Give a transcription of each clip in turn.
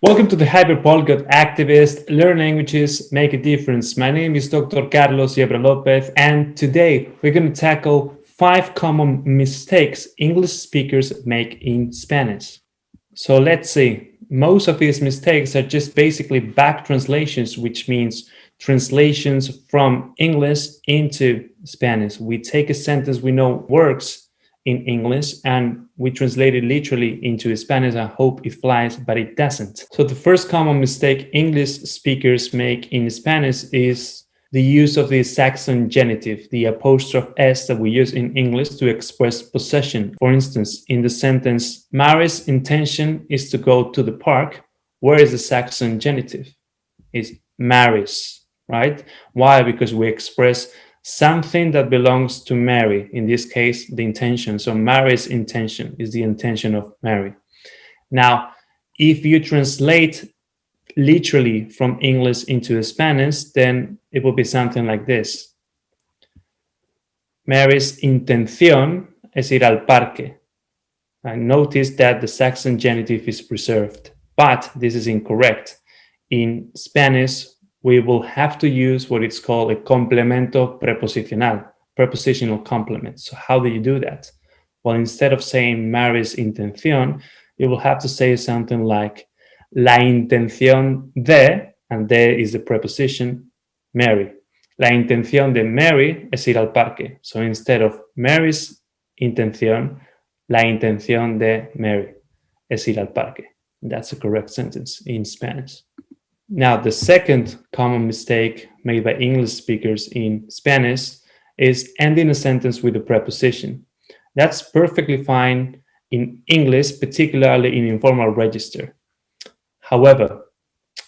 Welcome to the Hyperpolyglot Activist Learn Languages, Make a Difference. My name is Dr. Carlos Yebra Lopez, and today we're going to tackle 5 common mistakes English speakers make in Spanish. So let's see. Most of these mistakes are just basically back translations, which means translations from English into Spanish. We take a sentence we know works in English and we translate it literally into Spanish and hope it flies, but it doesn't. So the first common mistake English speakers make in Spanish is the use of the Saxon Genitive, the apostrophe S that we use in English to express possession. For instance, in the sentence, Mary's intention is to go to the park. Where is the Saxon Genitive? It's Mary's, right? Why? Because we express something that belongs to Mary, in this case, the intention. So Mary's intention is the intention of Mary. Now, if you translate literally from English into Spanish, then it will be something like this. Mary's intención es ir al parque. And notice that the Saxon genitive is preserved, but this is incorrect. In Spanish, we will have to use what is called a complemento preposicional, prepositional complement. So how do you do that? Well, instead of saying Mary's intención, you will have to say something like la intención de, and de is the preposition, Mary. La intención de Mary es ir al parque. So instead of Mary's intención, la intención de Mary es ir al parque. That's a correct sentence in Spanish. Now, the second common mistake made by English speakers in Spanish is ending a sentence with a preposition. That's perfectly fine in English, particularly in informal register. However,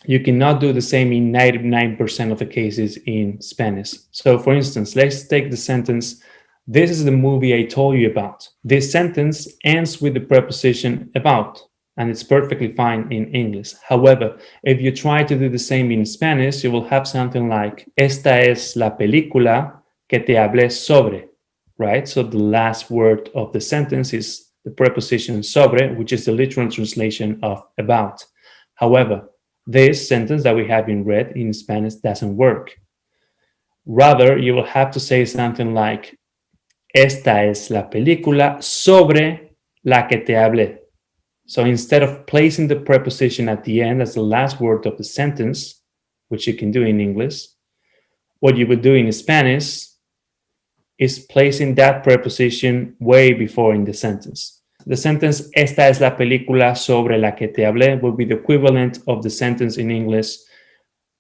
you cannot do the same in 99% of the cases in Spanish. So, for instance, let's take the sentence, this is the movie I told you about. This sentence ends with the preposition about. And it's perfectly fine in English. However, if you try to do the same in Spanish, you will have something like, esta es la película que te hablé sobre, right? So the last word of the sentence is the preposition sobre, which is the literal translation of about. However, this sentence that we have been read in Spanish doesn't work. Rather, you will have to say something like, esta es la película sobre la que te hablé. So instead of placing the preposition at the end as the last word of the sentence, which you can do in English, what you would do in Spanish is placing that preposition way before in the sentence. The sentence, esta es la película sobre la que te hablé, will be the equivalent of the sentence in English,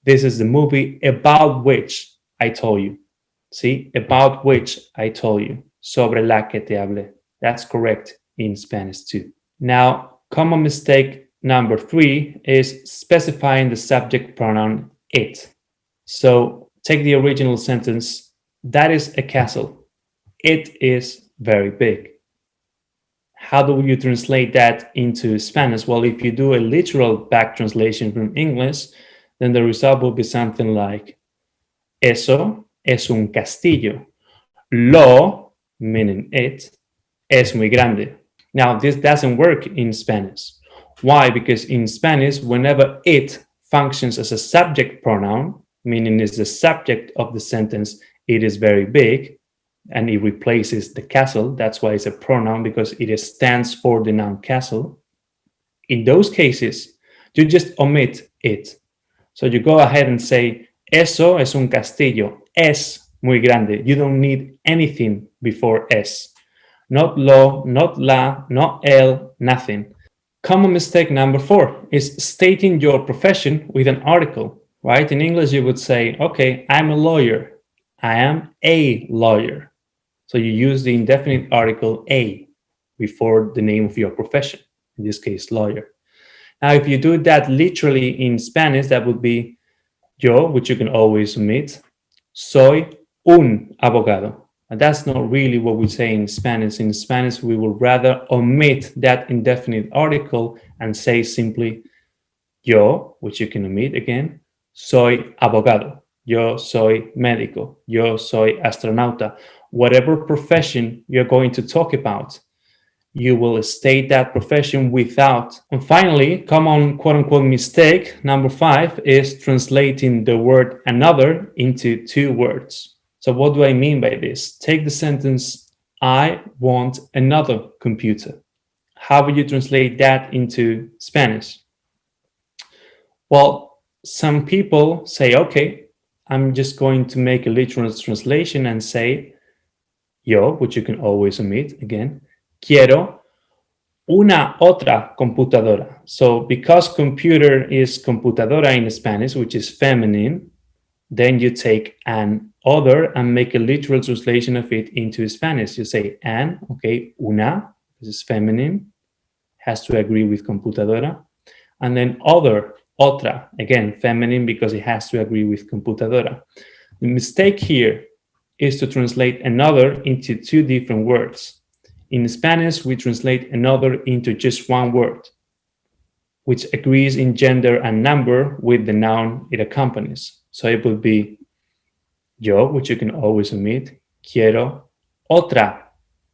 this is the movie about which I told you. See, about which I told you, sobre la que te hablé. That's correct in Spanish too. Now, common mistake number 3 is specifying the subject pronoun it. So take the original sentence, that is a castle. It is very big. How do you translate that into Spanish? Well, if you do a literal back translation from English, then the result will be something like, eso es un castillo. Lo, meaning it, es muy grande. Now, this doesn't work in Spanish. Why? Because in Spanish, whenever it functions as a subject pronoun, meaning it's the subject of the sentence, it is very big, and it replaces the castle. That's why it's a pronoun, because it stands for the noun castle. In those cases, you just omit it. So you go ahead and say, eso es un castillo, es muy grande. You don't need anything before es. Not lo, not la, not el, nothing. Common mistake number 4 is stating your profession with an article, right? In English, you would say, okay, I'm a lawyer. I am a lawyer. So you use the indefinite article a before the name of your profession, in this case, lawyer. Now, if you do that literally in Spanish, that would be yo, which you can always omit. Soy un abogado. And that's not really what we say in Spanish. In Spanish, we will rather omit that indefinite article and say simply yo, which you can omit again, soy abogado, yo soy médico, yo soy astronauta. Whatever profession you're going to talk about, you will state that profession without. And finally, common quote unquote mistake, number 5, is translating the word another into 2 words. So what do I mean by this? Take the sentence, I want another computer. How would you translate that into Spanish? Well, some people say, okay, I'm just going to make a literal translation and say, yo, which you can always omit again, quiero una otra computadora. So because computer is computadora in Spanish, which is feminine, then you take an other and make a literal translation of it into Spanish. You say an, okay, una, this is feminine, has to agree with computadora. And then other, otra, again, feminine because it has to agree with computadora. The mistake here is to translate another into 2 different words. In Spanish, we translate another into just 1 word, which agrees in gender and number with the noun it accompanies. So it would be yo, which you can always omit, quiero otra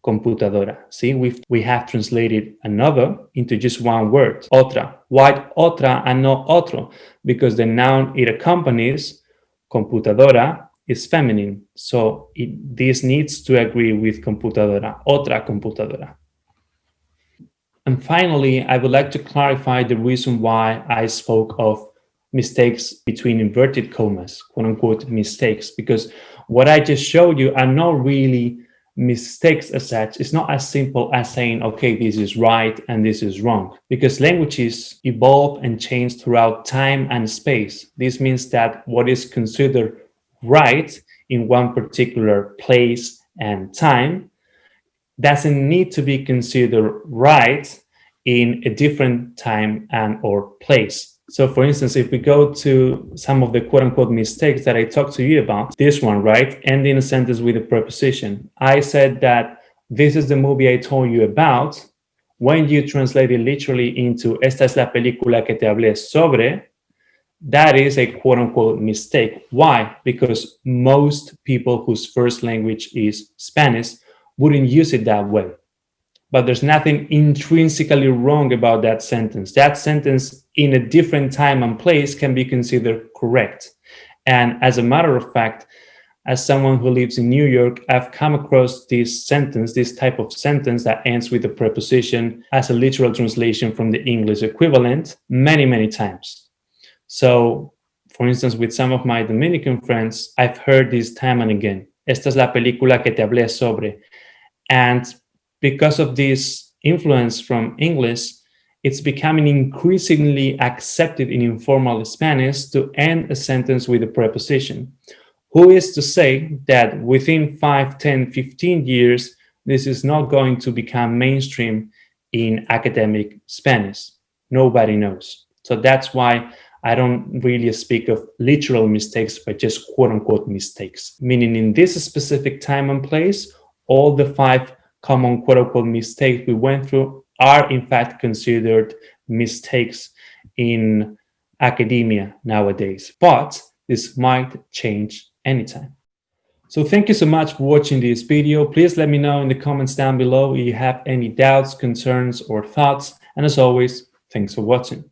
computadora. See, we have translated another into just 1 word, otra. Why otra and not otro? Because the noun it accompanies, computadora, is feminine. So this needs to agree with computadora, otra computadora. And finally, I would like to clarify the reason why I spoke of mistakes between inverted commas, quote unquote mistakes, because what I just showed you are not really mistakes as such. It's not as simple as saying, okay, this is right and this is wrong, because languages evolve and change throughout time and space. This means that what is considered right in one particular place and time doesn't need to be considered right in a different time and or place. So for instance, if we go to some of the quote unquote mistakes that I talked to you about, this one, right? Ending a sentence with a preposition. I said that this is the movie I told you about. When you translate it literally into esta es la película que te hablé sobre, that is a quote unquote mistake. Why? Because most people whose first language is Spanish wouldn't use it that way. But there's nothing intrinsically wrong about that sentence. That sentence in a different time and place can be considered correct. And as a matter of fact, as someone who lives in New York, I've come across this sentence, this type of sentence that ends with a preposition as a literal translation from the English equivalent many, many times. So, for instance, with some of my Dominican friends, I've heard this time and again. Esta es la película que te hablé sobre. And because of this influence from English, it's becoming increasingly accepted in informal Spanish to end a sentence with a preposition. Who is to say that within 5, 10, 15 years, this is not going to become mainstream in academic Spanish? Nobody knows. So that's why I don't really speak of literal mistakes, but just quote unquote mistakes, meaning in this specific time and place, all the 5 common quote unquote mistakes we went through are in fact considered mistakes in academia nowadays, but this might change anytime. So thank you so much for watching this video. Please let me know in the comments down below if you have any doubts, concerns, or thoughts. And as always, thanks for watching.